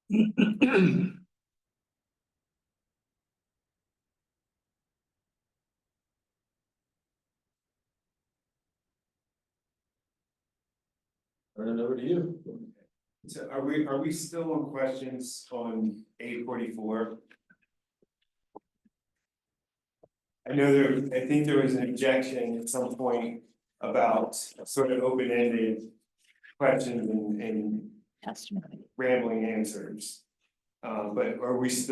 Turn it over to you. So are we still on questions on 844? I know I think there was an objection at some point about sort of open-ended questions and Testimony. rambling answers. But is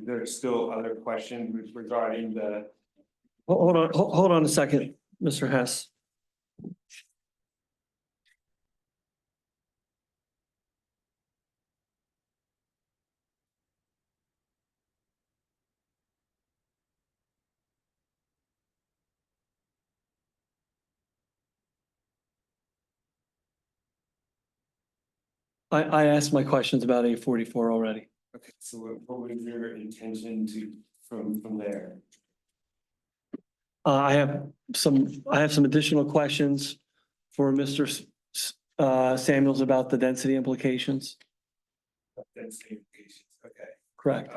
there still other questions regarding the? Hold on a second, Mr. Hess. I asked my questions about 844 already. Okay, so what was your intention from there? I have some additional questions for Mr. Samuels about the density implications. That's the implications, okay. Correct.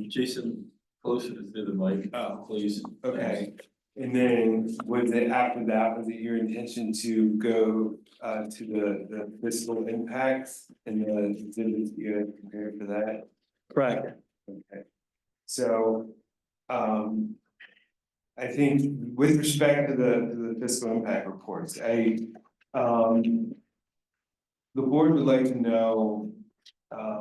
Jason, closer to the mic, please. Okay, and then was it after that, was it your intention to go to the fiscal impacts and the exhibits you had prepared for that? Correct. Okay, so, I think with respect to the fiscal impact reports, the board would like to know, I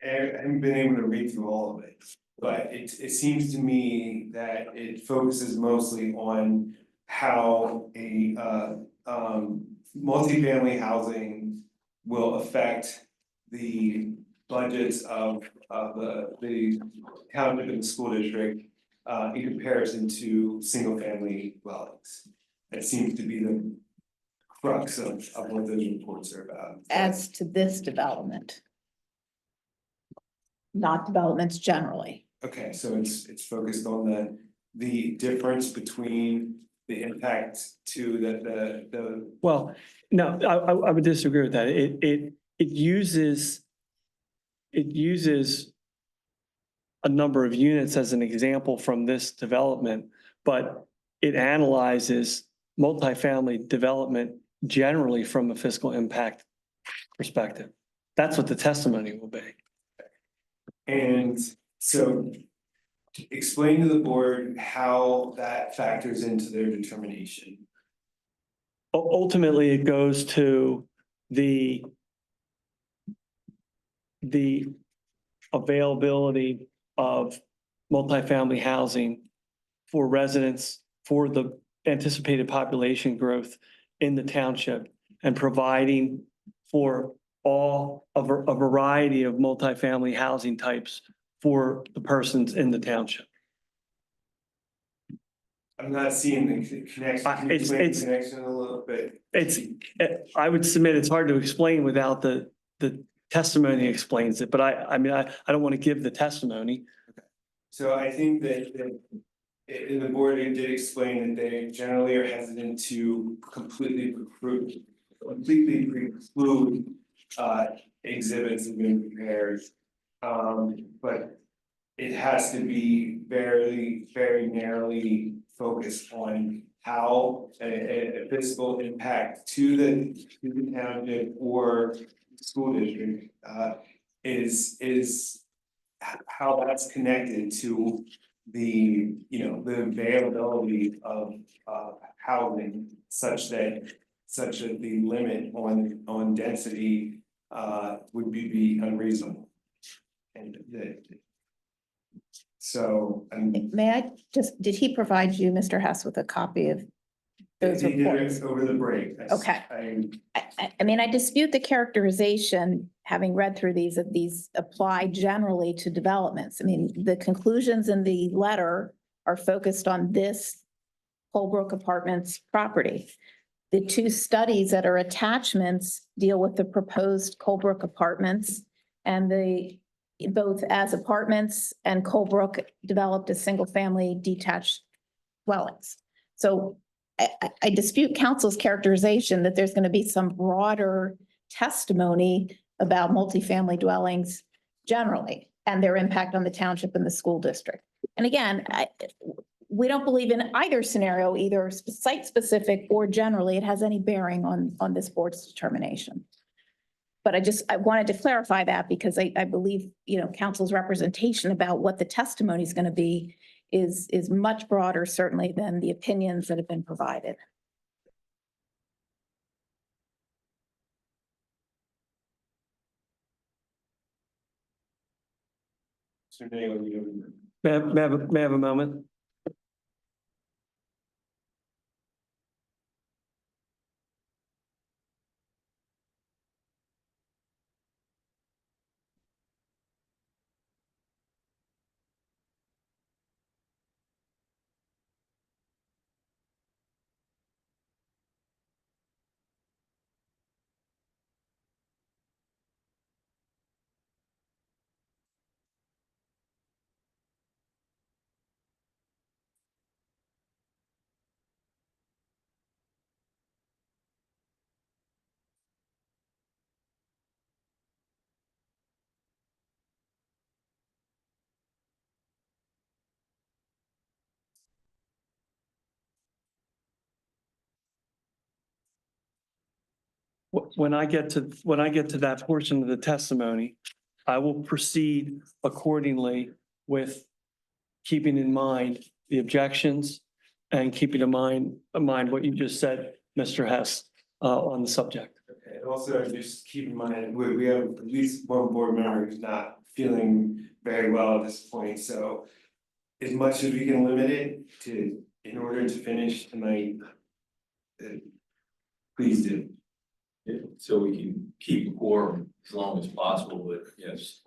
haven't been able to read through all of it, but it seems to me that it focuses mostly on how a, multifamily housing will affect the budgets of the township and school district in comparison to single family dwellings. That seems to be the crux of what those reports are about. As to this development. Not developments generally. Okay, so it's focused on the difference between the impact to the. Well, no, I would disagree with that. It uses a number of units as an example from this development, but it analyzes multifamily development generally from a fiscal impact perspective. That's what the testimony will be. And so explain to the board how that factors into their determination. Ultimately, it goes to the availability of multifamily housing for residents, for the anticipated population growth in the township, and providing for a variety of multifamily housing types for the persons in the township. I'm not seeing the connection. Can you explain the connection a little bit? I would submit it's hard to explain without the testimony explains it, but I mean, I don't want to give the testimony. So I think that in the board, it did explain that they generally are hesitant to completely preclude exhibits that have been prepared. But it has to be very, very narrowly focused on how a fiscal impact to the township or school district is how that's connected to the availability of housing such that the limit on density would be unreasonable. And so May I just, did he provide you, Mr. Hess, with a copy of those they did reports? it over the break. Okay. I mean, I dispute the characterization, having read through these, of these apply generally to developments. I mean, the conclusions in the letter are focused on this Colebrook Apartments property. The two studies that are attachments deal with the proposed Colebrook Apartments, and both as apartments and Colebrook developed as single family detached dwellings. So I dispute council's characterization that there's going to be some broader testimony about multifamily dwellings generally and their impact on the township and the school district. And again, we don't believe in either scenario, either site-specific or generally it has any bearing on this board's determination. But I wanted to clarify that because I believe, council's representation about what the testimony is going to be is much broader certainly than the opinions that have been provided. Mr. Naylor, you May I have a moment? When I get to that portion of the testimony, I will proceed accordingly with keeping in mind the objections and keeping in mind what you just said, Mr. Hess, on the subject. Okay, and also just keep in mind, we have at least one board member who's not feeling very well at this point, so as much as we can limit it in order to finish tonight, please do. So we can keep a quorum as long as possible, but yes,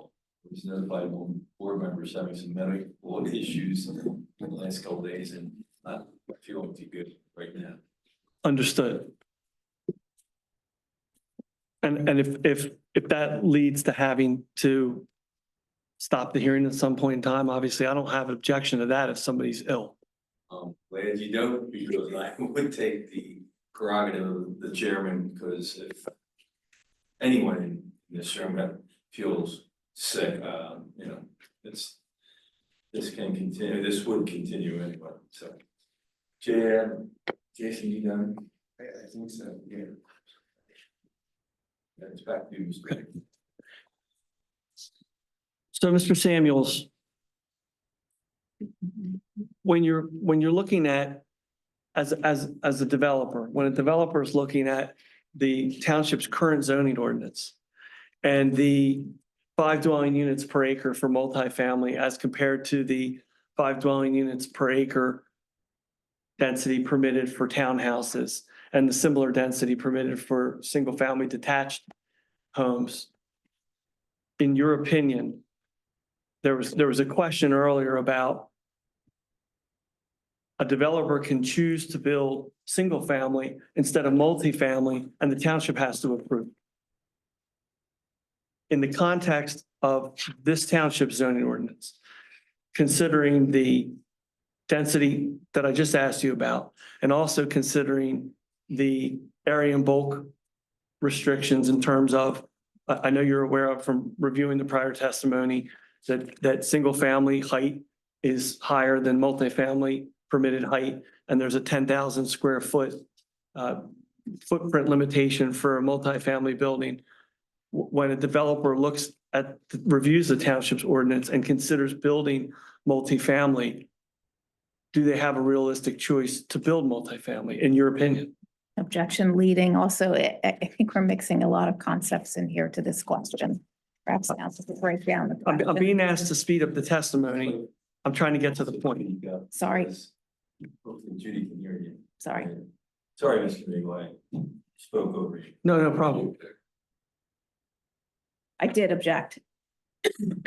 was notified one board members having some medical issues in the last couple of days and not feeling too good right now. Understood. And if that leads to having to stop the hearing at some point in time, obviously I don't have an objection to that if somebody's ill. Glad you don't, because I would take the prerogative of the chairman, because if anyone in this room feels sick, this can continue, this would continue anyway, so. Jason, you done? I think so, yeah. It's back to you, Mr. Chairman. So, Mr. Samuels, when you're looking at as a developer, when a developer is looking at the township's current zoning ordinance and the 5 dwelling units per acre for multifamily as compared to the 5 dwelling units per acre density permitted for townhouses and the similar density permitted for single family detached homes. In your opinion, there was a question earlier about a developer can choose to build single family instead of multifamily, and the township has to approve. In the context of this township zoning ordinance, considering the density that I just asked you about, and also considering the area and bulk restrictions in terms of, I know you're aware of from reviewing the prior testimony that single family height is higher than multifamily permitted height, and there's a 10,000 square foot footprint limitation for a multifamily building. When a developer reviews the township's ordinance and considers building multifamily, do they have a realistic choice to build multifamily, in your opinion? Objection leading. Also, I think we're mixing a lot of concepts in here to this question. Perhaps council to break down the I'm question. being asked to speed up the testimony. I'm trying to get to the point. Sorry. Hopefully Judy can hear you. Sorry. Sorry, Mr. Miguel, I spoke over you. No problem. I did object. Can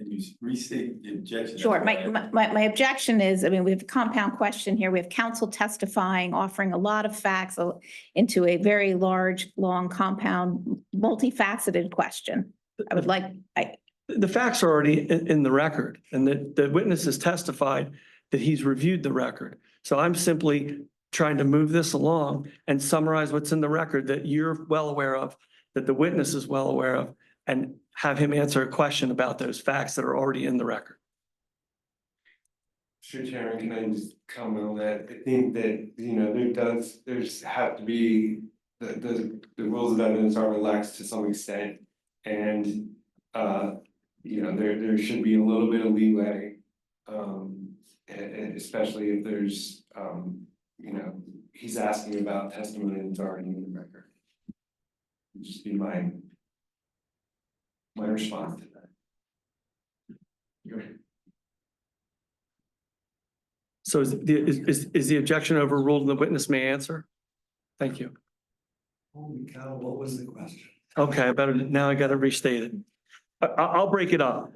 you restate the objection? Sure. My objection is, we have a compound question here. We have counsel testifying, offering a lot of facts into a very large, long, compound, multifaceted question. I would like, The facts are already in the record, and the witness has testified that he's reviewed the record. So I'm simply trying to move this along and summarize what's in the record that you're well aware of, that the witness is well aware of, and have him answer a question about those facts that are already in the record. Mr. Chairman, can I just comment on that? I think that, there's have to be, the rules of evidence are relaxed to some extent. And, there should be a little bit of leeway. And especially if there's, he's asking about testimony that's already in the record. Would just be my response to that. So is the objection overruled and the witness may answer? Thank you. Holy cow, what was the question? Okay, now I gotta restate it. I'll break it up,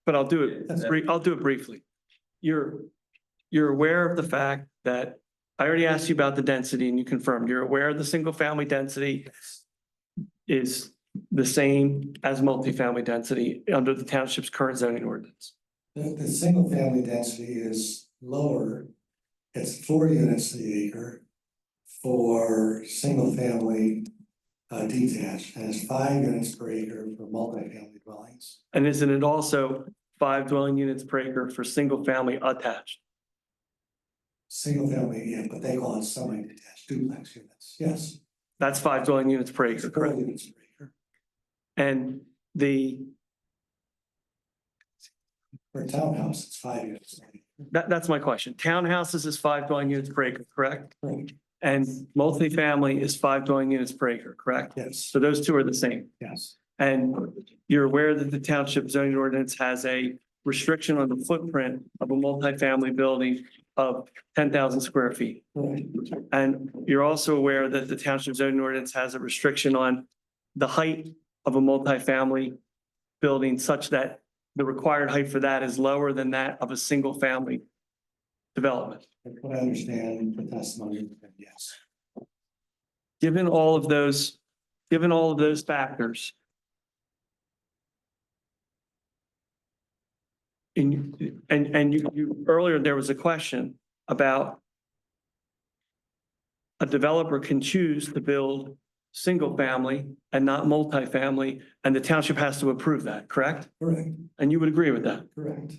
but I'll do it briefly. You're aware of the fact that I already asked you about the density and you confirmed you're aware of the single family density is the same as multifamily density under the township's current zoning ordinance. The single family density is lower. It's 4 units to the acre for single family detached, and it's 5 units per acre for multifamily dwellings. And isn't it also 5 dwelling units per acre for single family attached? Single family, yeah, but they call it semi-detached duplex units. Yes. That's 5 dwelling units per acre, 4 correct? units per acre. And For a townhouse, it's 5 units. that's my question. Townhouses is 5 dwelling units per acre, correct? Right. And multifamily is 5 dwelling units per acre, correct? Yes, So those two are the same. yes, And you're aware that the township zoning ordinance has a restriction on the footprint of a multifamily building of 10,000 square feet. right, And you're also aware that the township zoning ordinance has a restriction on the height of a multifamily building such that the required height for that is lower than that of a single family development. that's what I understand the testimony, yes. Given all of those factors, and you earlier, there was a question about a developer can choose to build single family and not multifamily, and the township has to approve that, correct? Correct, And you would agree with that? correct.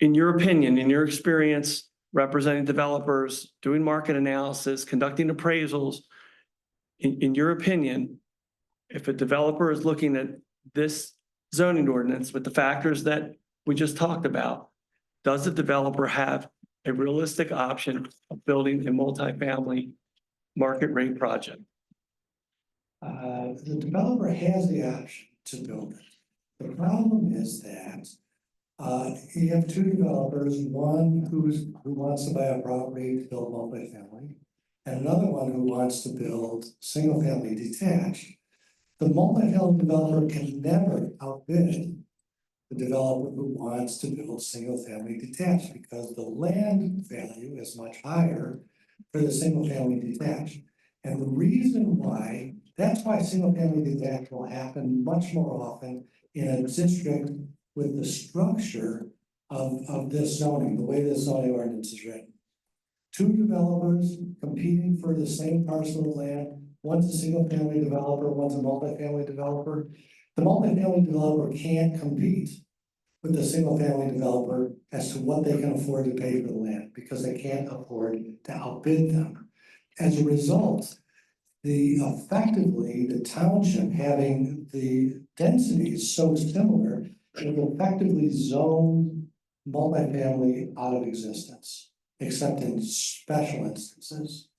In your opinion, in your experience representing developers, doing market analysis, conducting appraisals, in your opinion, if a developer is looking at this zoning ordinance with the factors that we just talked about, does the developer have a realistic option of building a multifamily market rate project? The developer has the option to build it. The problem is that you have 2 developers, one who wants to buy a property to build multifamily, and another one who wants to build single family detached. The multifamily developer can never outbid the developer who wants to build single family detached because the land value is much higher for the single family detached. And the reason why, that's why single family detached will happen much more often in a district with the structure of this zoning, the way this zoning ordinance is written. 2 developers competing for the same parcel of land, one's a single family developer, one's a multifamily developer. The multifamily developer can't compete with the single family developer as to what they can afford to pay for the land because they can't afford to outbid them. As a result, effectively the township having the densities so similar, it will effectively zone multifamily out of existence, except in special instances.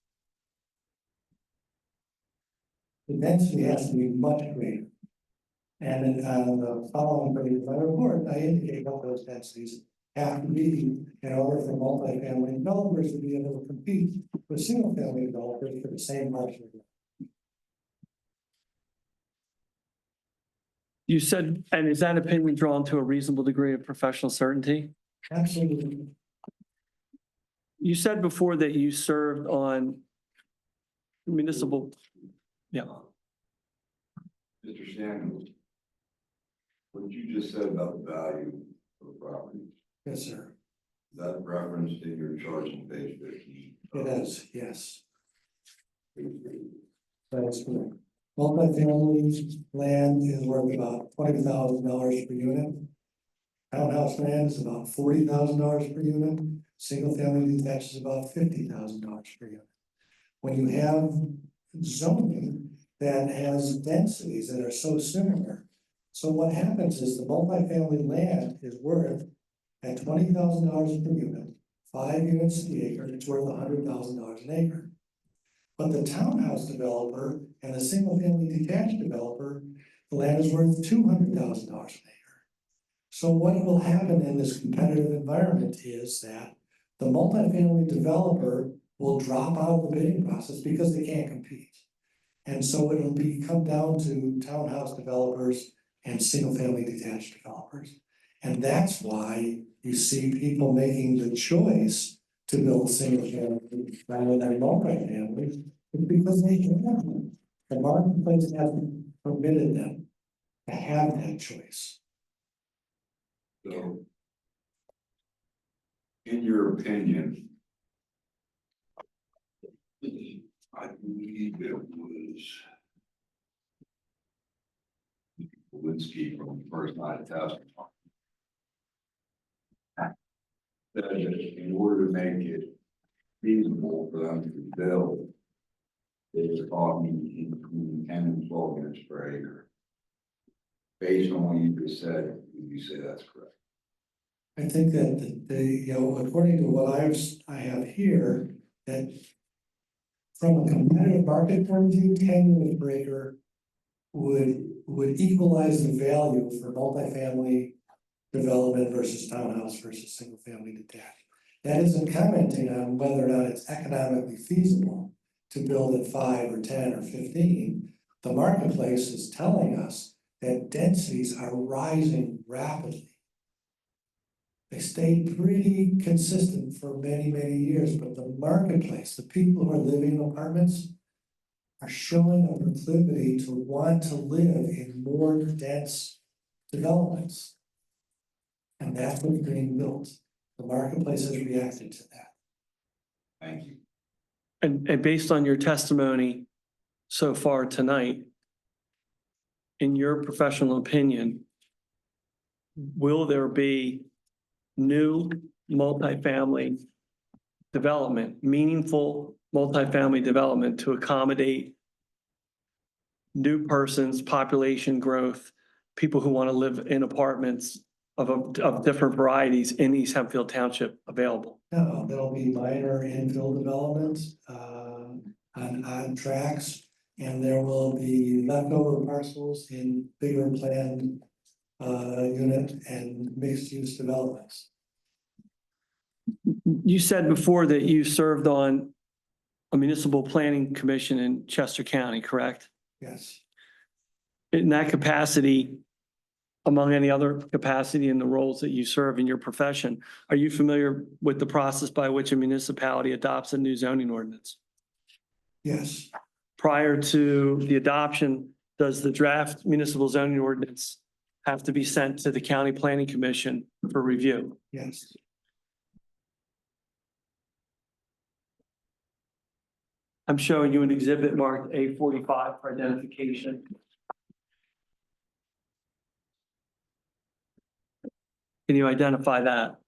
The density has to be much greater. And in the following page of my report, I indicate what those densities have to be in order for multifamily developers to be able to compete with single family developers for the same market. You said, and is that opinion drawn to a reasonable degree of professional certainty? Absolutely. You said before that you served on municipal, yeah. Mr. Samuels, what you just said about the value of the property, Yes, sir. is that referenced in your charts on page 15? It is, yes. That's correct. Multifamily land is worth about $20,000 per unit. Townhouse land is about $40,000 per unit. Single family detached is about $50,000 per unit. When you have zoning that has densities that are so similar, so what happens is the multifamily land is worth at $20,000 per unit, 5 units to the acre, it's worth $100,000 an acre. But the townhouse developer and the single family detached developer, the land is worth $200,000 an acre. So what will happen in this competitive environment is that the multifamily developer will drop out of the bidding process because they can't compete. And so it'll come down to townhouse developers and single family detached developers. And that's why you see people making the choice to build single family rather than multifamily, because they can. The marketplace hasn't permitted them to have that choice. So, in your opinion, I believe it was Lewinsky from the first night of testimony. That in order to make it feasible for them to build, they were talking between 10 and 12 units per acre. Based on what you just said, would you say that's correct? I think that according to what I have here, that from a competitive market point of view, 10 units per acre would equalize the value for multifamily development versus townhouse versus single family detached. That isn't commenting on whether or not it's economically feasible to build at 5 or 10 or 15. The marketplace is telling us that densities are rising rapidly. They stayed pretty consistent for many, many years, but the marketplace, the people who are living in apartments are showing a proclivity to want to live in more dense developments. And that's what's being built. The marketplace has reacted to that. Thank you. And based on your testimony so far tonight, in your professional opinion, will there be new multifamily development, meaningful multifamily development to accommodate new persons, population growth, people who want to live in apartments of different varieties in East Hempfield Township available? No, there'll be minor infill development on tracks, and there will be leftover parcels in bigger planned unit and mixed use developments. You said before that you served on a municipal planning commission in Chester County, correct? Yes, In that capacity, among any other capacity in the roles that you serve in your profession, are you familiar with the process by which a municipality adopts a new zoning ordinance? yes, Prior to the adoption, does the draft municipal zoning ordinance have to be sent to the county planning commission for review? yes. I'm showing you an exhibit marked A45 for identification. Can you identify that?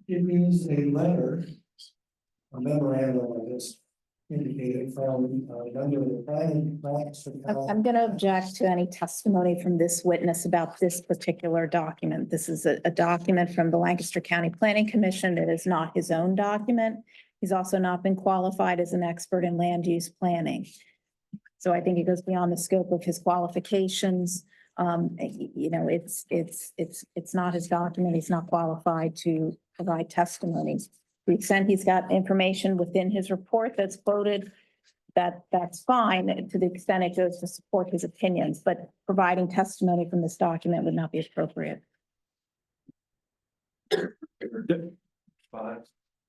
It is a letter, a memorandum of this indicated from a member of the planning. I'm going to object to any testimony from this witness about this particular document. This is a document from the Lancaster County Planning Commission. It is not his own document. He's also not been qualified as an expert in land use planning. So I think it goes beyond the scope of his qualifications. It's not his document. He's not qualified to provide testimony. To the extent he's got information within his report that's quoted, that's fine, to the extent it goes to support his opinions, but providing testimony from this document would not be appropriate.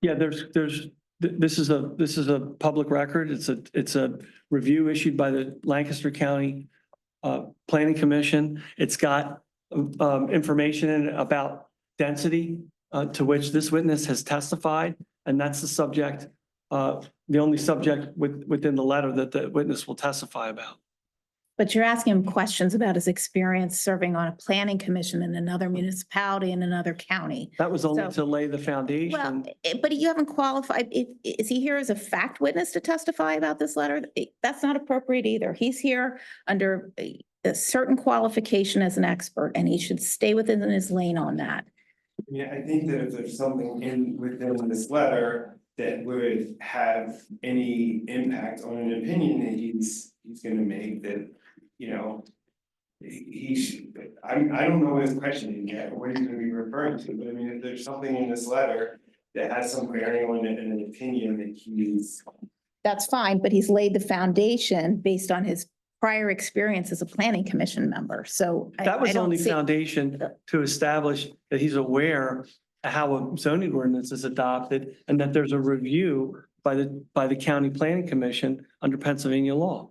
Yeah, this is a public record. It's a review issued by the Lancaster County Planning Commission. It's got information in it about density to which this witness has testified, And that's the subject, the only subject within the letter that the witness will testify about. But you're asking him questions about his experience serving on a planning commission in another municipality in another county. That was only So- to lay the Well, foundation. but you haven't qualified, is he here as a fact witness to testify about this letter? That's not appropriate either. He's here under a certain qualification as an expert, and he should stay within his lane on that. Yeah, I think that if there's something within this letter that would have any impact on an opinion that he's gonna make, that, you know. He should, I don't know what his question yet, or what he's gonna be referring to, but I mean, if there's something in this letter that has some bearing on it and an opinion that he's. That's fine, but he's laid the foundation based on his prior experience as a planning commission member, so. That was I don't only see- foundation to establish that he's aware how a zoning ordinance is adopted and that there's a review by the county planning commission under Pennsylvania law.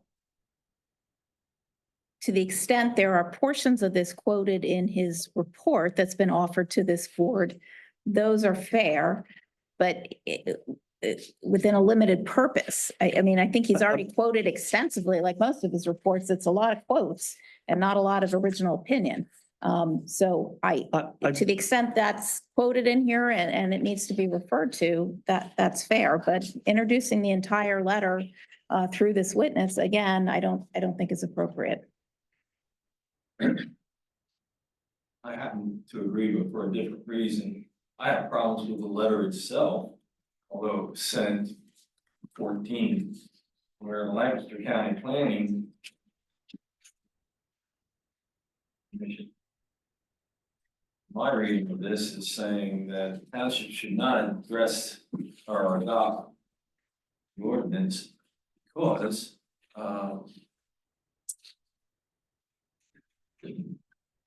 To the extent there are portions of this quoted in his report that's been offered to this board, those are fair, but within a limited purpose. I mean, I think he's already quoted extensively, like most of his reports. It's a lot of quotes and not a lot of original opinion. So to the extent that's quoted in here and it needs to be referred to, that's fair, but introducing the entire letter through this witness, again, I don't think is appropriate. I happen to agree, but for a different reason. I have problems with the letter itself, although it was sent 14, where Lancaster County Planning Commission. My reading of this is saying that the township should not address or adopt the ordinance because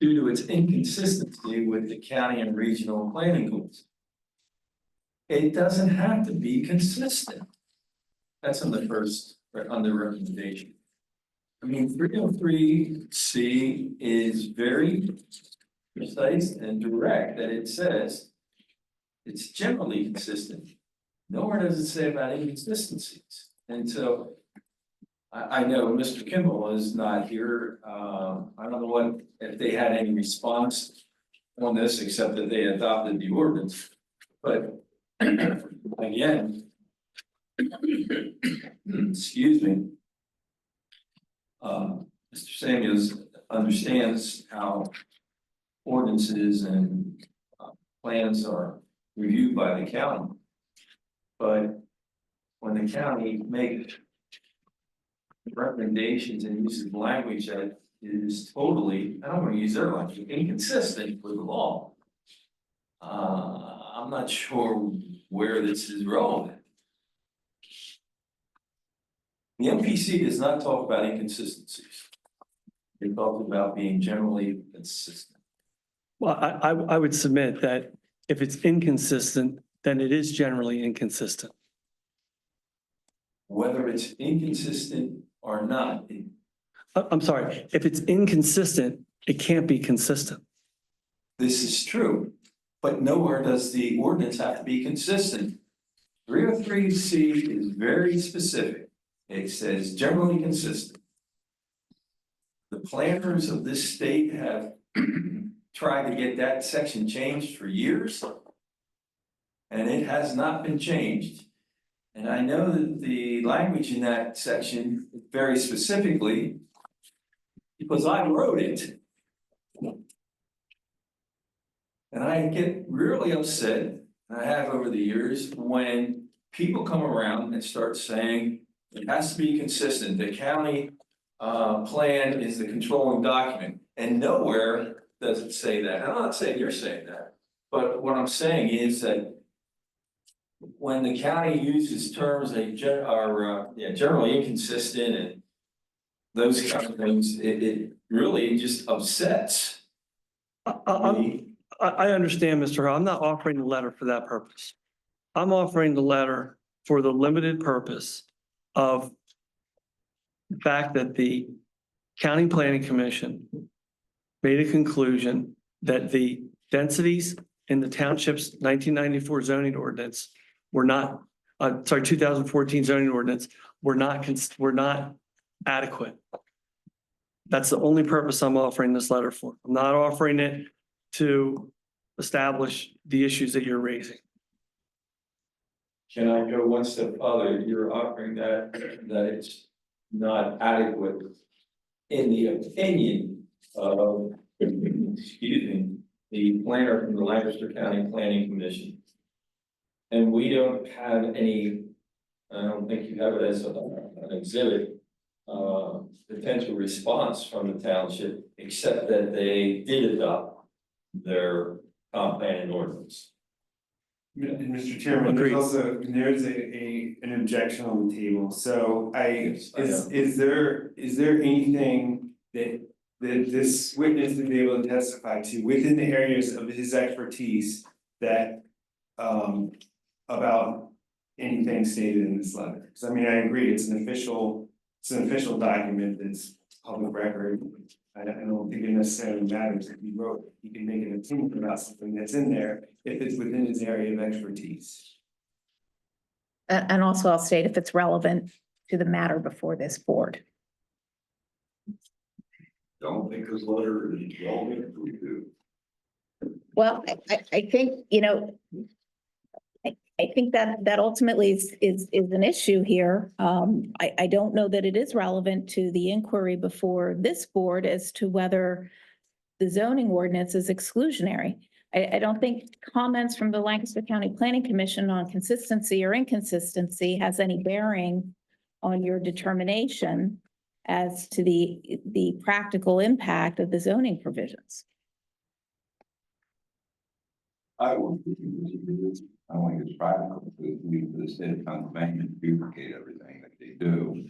due to its inconsistency with the county and regional planning goals. It doesn't have to be consistent. That's on the first, on the recommendation. I mean, 303C is very precise and direct, that it says it's generally consistent. Nowhere does it say about inconsistencies. And so I know Mr. Kimball is not here. I don't know if they had any response on this, except that they adopted the ordinance. But again, excuse me. Mr. Samuels understands how ordinances and plans are reviewed by the county. But when the county makes recommendations and uses language that is totally, I don't want to use their language, inconsistent with the law. I'm not sure where this is relevant. The MPC does not talk about inconsistencies. They talk about being generally consistent. Well, I would submit that if it's inconsistent, then it is generally inconsistent. Whether it's inconsistent or not, I'm sorry, if it's inconsistent, it can't be consistent. this is true, but nowhere does the ordinance have to be consistent. 303C is very specific. It says generally consistent. The planners of this state have tried to get that section changed for years, and it has not been changed. And I know that the language in that section very specifically, because I wrote it. And I get really upset, and I have over the years, when people come around and start saying it has to be consistent. The county plan is the controlling document, and nowhere does it say that. And I'm not saying you're saying that, but what I'm saying is that when the county uses terms that are generally inconsistent and those kind of things, it really just upsets me. I understand, Mr. Hall. I'm not offering the letter for that purpose. I'm offering the letter for the limited purpose of the fact that the County Planning Commission made a conclusion that the densities in the township's 1994 zoning ordinance were not, 2014 zoning ordinance were not, were not adequate. That's the only purpose I'm offering this letter for. I'm not offering it to establish the issues that you're raising. Can I go one step further? You're offering that it's not adequate in the opinion of, excuse me, the planner from the Lancaster County Planning Commission. And we don't have any, I don't think you have it as an exhibit, potential response from the township, except that they did adopt their comp plan and ordinance. And Mr. Chairman, Agreed. there's an objection on the table, so Yes, I know. is there anything that this witness is able to testify to within the areas of his expertise that, about anything stated in this letter? Because I mean, I agree, it's an official document that's public record. I don't think it necessarily matters if he wrote it. He can make an opinion about something that's in there if it's within his area of expertise. And also I'll state if it's relevant to the matter before this board. Don't think this letter is relevant to you. Well, I think, you know, I think that ultimately is an issue here. I don't know that it is relevant to the inquiry before this board as to whether the zoning ordinance is exclusionary. I don't think comments from the Lancaster County Planning Commission on consistency or inconsistency has any bearing on your determination as to the practical impact of the zoning provisions. I don't think it's practical for the state of Pennsylvania to duplicate everything that they do.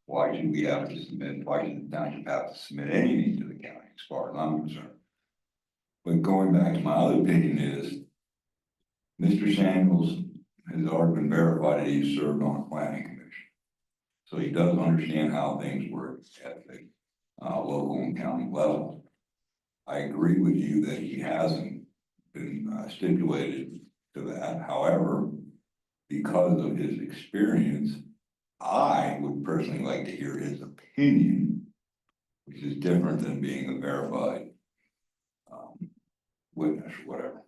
Why should we have to submit, why should the township have to submit anything to the county as far as I'm concerned? But going back to my other opinion is, Mr. Samuels has already been verified that he served on a planning commission. So he does understand how things work at the local and county level. I agree with you that he hasn't been stipulated to that. However, because of his experience, I would personally like to hear his opinion, which is different than being a verified witness or whatever.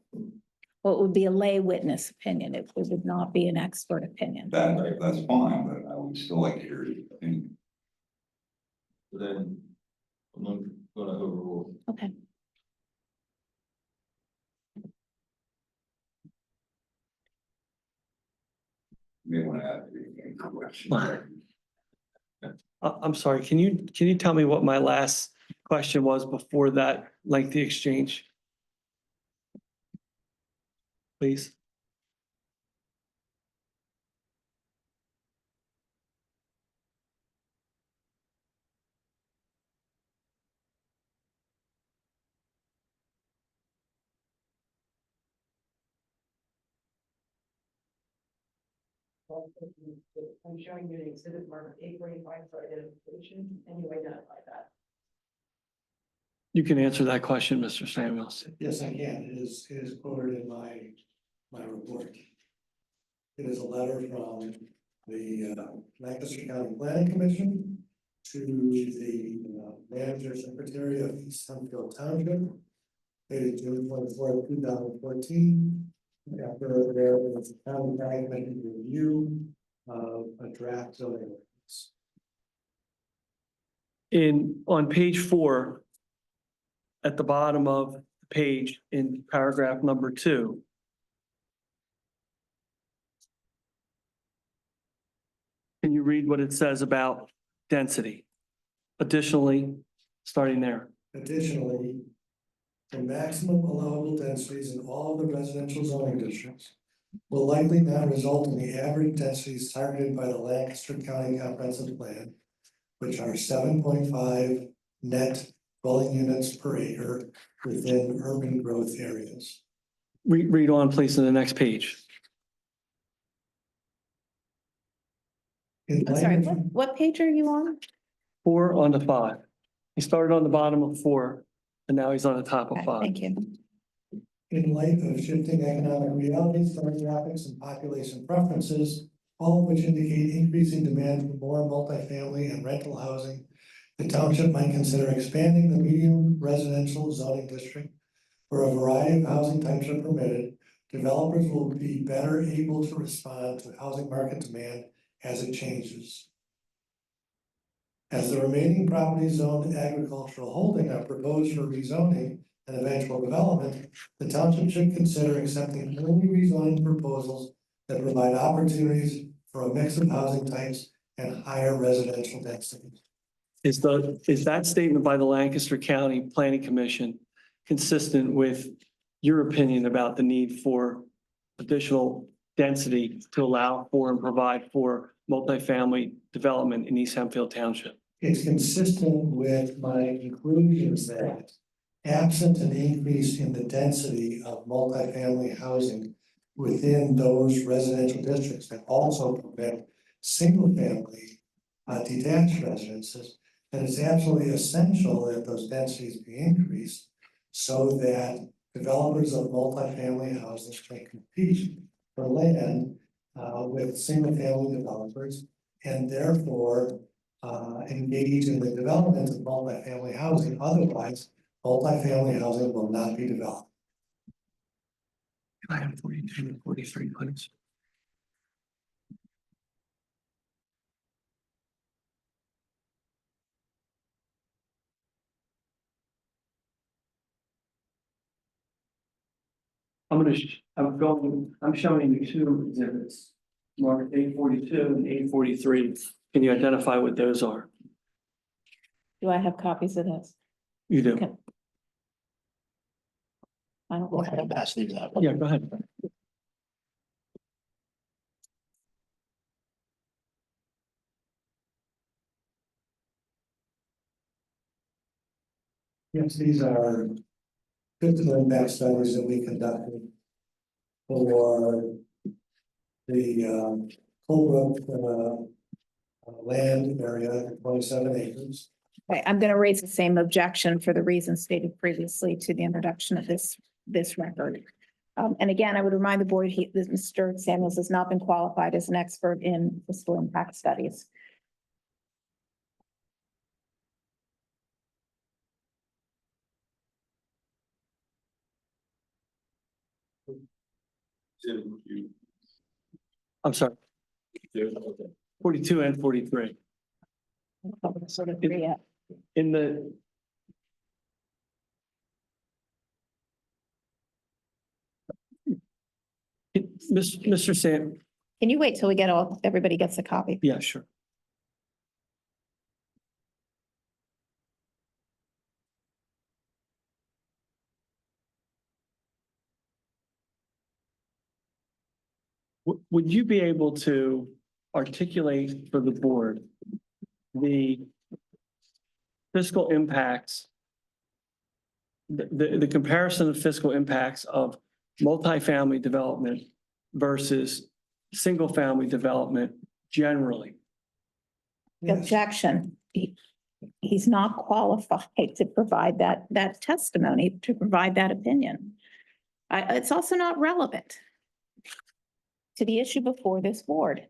Well, it would be a lay witness opinion. It would not be an expert opinion. That's fine, but I would still like to hear his opinion. Then I'm not gonna overrule. Okay. You may want to add any question. I'm sorry, can you tell me what my last question was before that lengthy exchange? Please. I'm showing you the exhibit marked 845 for identification, and you identify that. You can answer that question, Mr. Samuels. Yes, I can. It is quoted in my report. It is a letter from the Lancaster County Planning Commission to the manager secretary of East Hempfield Township, dated June 24th, 2014. After there was a county planning commission review of a draft zoning ordinance. On page 4, at the bottom of the page in paragraph number 2. Can you read what it says about density? Additionally, starting there. Additionally, the maximum allowable densities in all of the residential zoning districts will likely not result in the average densities targeted by the Lancaster County Comprehensive Plan, which are 7.5 net dwelling units per acre within urban growth areas. Read on, please, to the next page. In I'm sorry, language- what page are you on? 4 on the 5. He started on the bottom of 4, and now he's on the top of Okay, 5. thank you. in light of shifting economic realities, demographics, and population preferences, all of which indicate increasing demand for more multifamily and rental housing, the township might consider expanding the medium residential zoning district where a variety of housing types are permitted. Developers will be better able to respond to housing market demand as it changes. As the remaining properties zoned agricultural holding are proposed for rezoning and eventual development, the township should consider accepting only rezoning proposals that provide opportunities for a mix of housing types and higher residential density. Is that statement by the Lancaster County Planning Commission consistent with your opinion about the need for additional density to allow for and provide for multifamily development in East Hempfield Township? It's consistent with my conclusions that absent an increase in the density of multifamily housing within those residential districts that also permit single-family detached residences, then it's absolutely essential that those densities be increased so that developers of multifamily housing can compete for land with single-family developers and therefore engage in the development of multifamily housing. Otherwise, multifamily housing will not be developed. I have 42 and 43 please. I'm showing you two exhibits, marked 842 and 843. Can you identify what those are? Do I have copies of this? You do. Okay. I don't. Go ahead and pass these out. Yeah, go ahead. Yes, these are physical impact studies that we conducted for the Colebrook land area, 27 acres. Okay, I'm going to raise the same objection for the reasons stated previously to the introduction of this record. And again, I would remind the board, that Mr. Samuels has not been qualified as an expert in fiscal impact studies. I'm sorry. 42 and 43. Sort of agree, yeah. In the Mr. Sam, Can you wait till everybody gets a copy? yeah, sure. Would you be able to articulate for the board the fiscal impacts, the comparison of fiscal impacts of multifamily development versus single-family development generally? Yes. Objection. He's not qualified to provide that testimony, to provide that opinion. It's also not relevant to the issue before this board.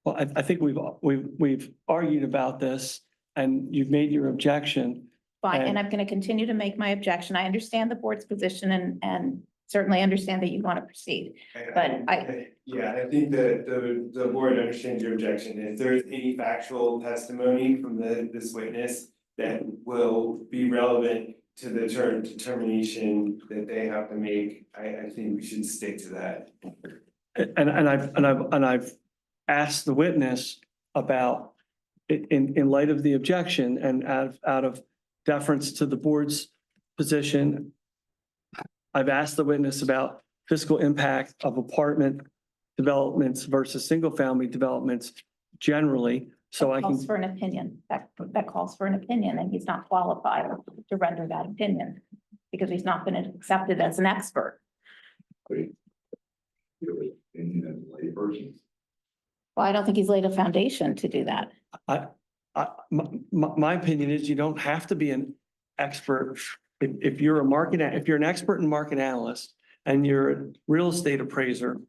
Well, I think we've argued about this and you've made your objection. Fine, and And- I'm going to continue to make my objection. I understand the board's position and certainly understand that you want to proceed. But Yeah, I think that the board understands your objection. If there's any factual testimony from this witness that will be relevant to the determination that they have to make, I think we should stick to that. And I've asked the witness about, in light of the objection and out of deference to the board's position, I've asked the witness about fiscal impact of apartment developments versus single-family developments generally, so I calls can. for an opinion. That calls for an opinion, and he's not qualified to render that opinion because he's not been accepted as an expert. Opinion as a layperson. Well, I don't think he's laid a foundation to do that. My opinion is you don't have to be an expert if you're if you're an expert in market analyst and you're a real estate appraiser,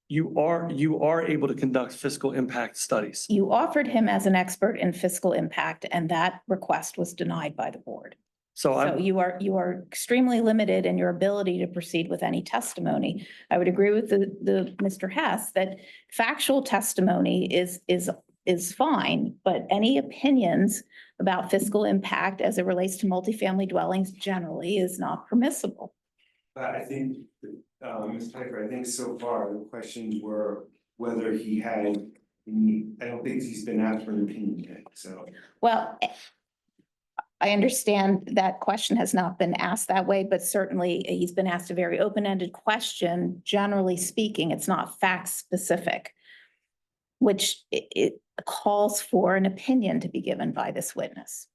you are able to conduct fiscal impact studies. You offered him as an expert in fiscal impact, and that request was denied by the board. So So you are extremely limited in your ability to proceed with any testimony. I would agree with the Mr. Hess that factual testimony is fine, but any opinions about fiscal impact as it relates to multifamily dwellings generally is not permissible. I think, Ms. Piper, I think so far the questions were whether he had, I don't think he's been asked for an opinion yet, so. Well, I understand that question has not been asked that way, but certainly he's been asked a very open-ended question. Generally speaking, it's not fact specific, which it calls for an opinion to be given by this witness.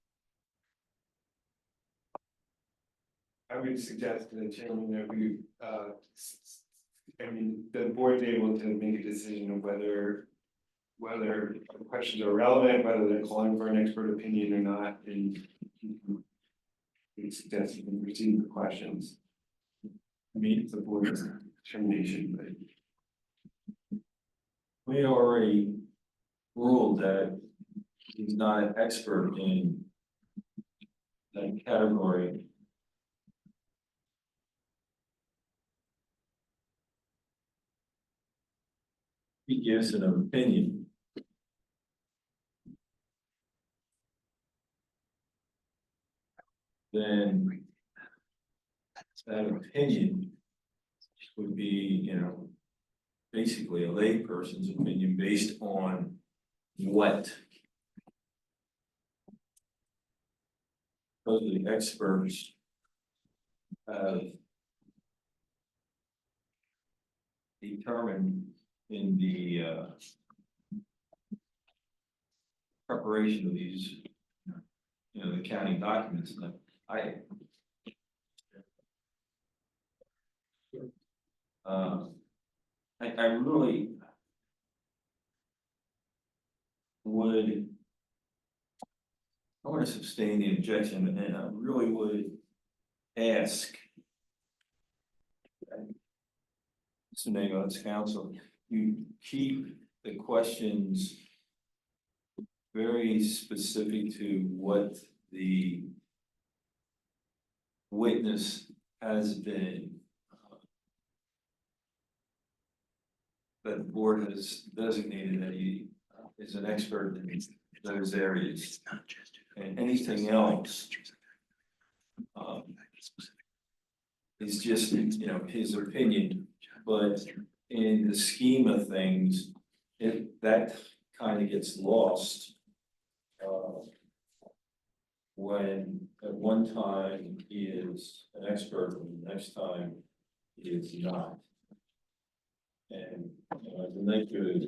I would suggest to the chairman that we, the board's able to make a decision of whether the questions are relevant, whether they're calling for an expert opinion or not, and we suggest you can proceed with questions. I mean, it's the board's determination, but. We already ruled that he's not an expert in that category. He gives an opinion. Then that opinion would be, basically a layperson's opinion based on what the experts have determined in the preparation of these, the county documents. And I really would, I want to sustain the objection, and I really would ask Mr. Nago's counsel, you keep the questions very specific to what the witness has been, that the board has designated that he is an expert in those areas. And anything else is just, his opinion. But in the scheme of things, that kind of gets lost when at one time he is an expert and the next time he is not. And as a neighborhood,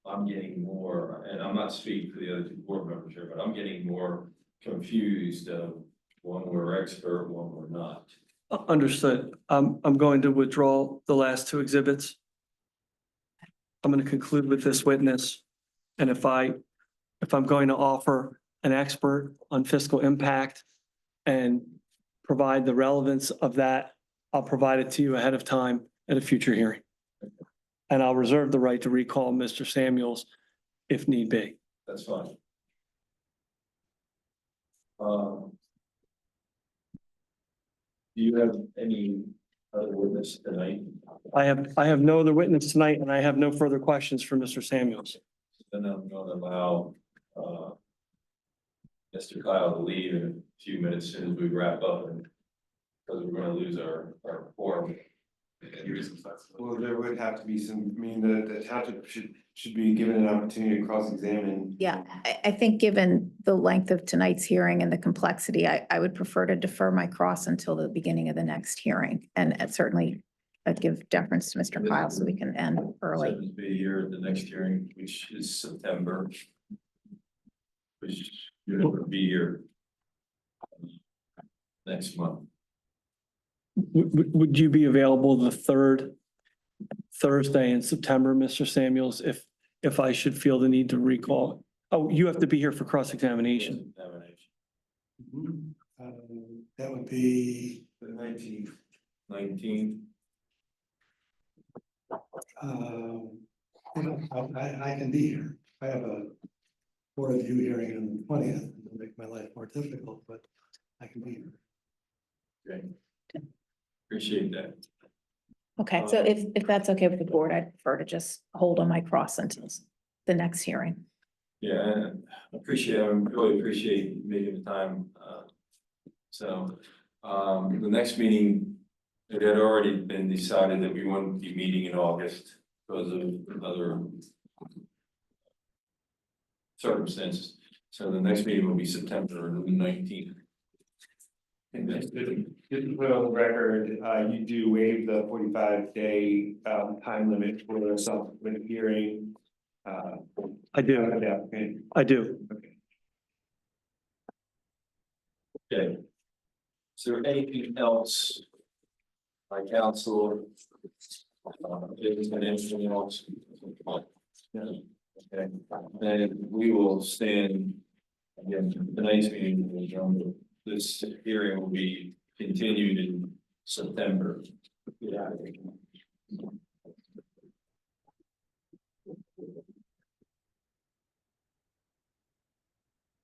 I'm getting more, and I'm not speaking for the other two board members here, but I'm getting more confused of one we're expert, one we're not. Understood. I'm going to withdraw the last two exhibits. I'm going to conclude with this witness. And if I'm going to offer an expert on fiscal impact and provide the relevance of that, I'll provide it to you ahead of time at a future hearing. And I'll reserve the right to recall Mr. Samuels if need be. That's fine. Do you have any other witness tonight? I have no other witness tonight, and I have no further questions for Mr. Samuels. Then I'm going to allow Mr. Kyle to leave in a few minutes as soon as we wrap up, and because we're going to lose our forum. Well, there would have to be some, the township should be given an opportunity to cross-examine. Yeah, I think given the length of tonight's hearing and the complexity, I would prefer to defer my cross until the beginning of the next hearing. And certainly I'd give deference to Mr. Kyle so we can end early. So be here at the next hearing, which is September. Which you're going to be here next month. Would you be available the third Thursday in September, Mr. Samuels, if I should feel the need to recall? Oh, you have to be here for cross-examination. That would be, The 19th. 19th. you know, I can be here. I have a board review hearing on the 20th, it'll make my life more difficult, but I can be here. Okay. Appreciate that. Okay, so if that's okay with the board, I'd prefer to just hold on my cross until the next hearing. Yeah, I really appreciate you making the time. So, the next meeting, it had already been decided that we wouldn't be meeting in August because of other circumstances. So the next meeting will be September 19th. And just to put on the record, you do waive the 45-day time limit for a subsequent hearing. I do, Yeah, okay. I do. Okay. Is there anything else? By council? Is there anything else? Okay, then we will stand. Again, tonight's meeting, will adjourn. This hearing will be continued in September. Yeah.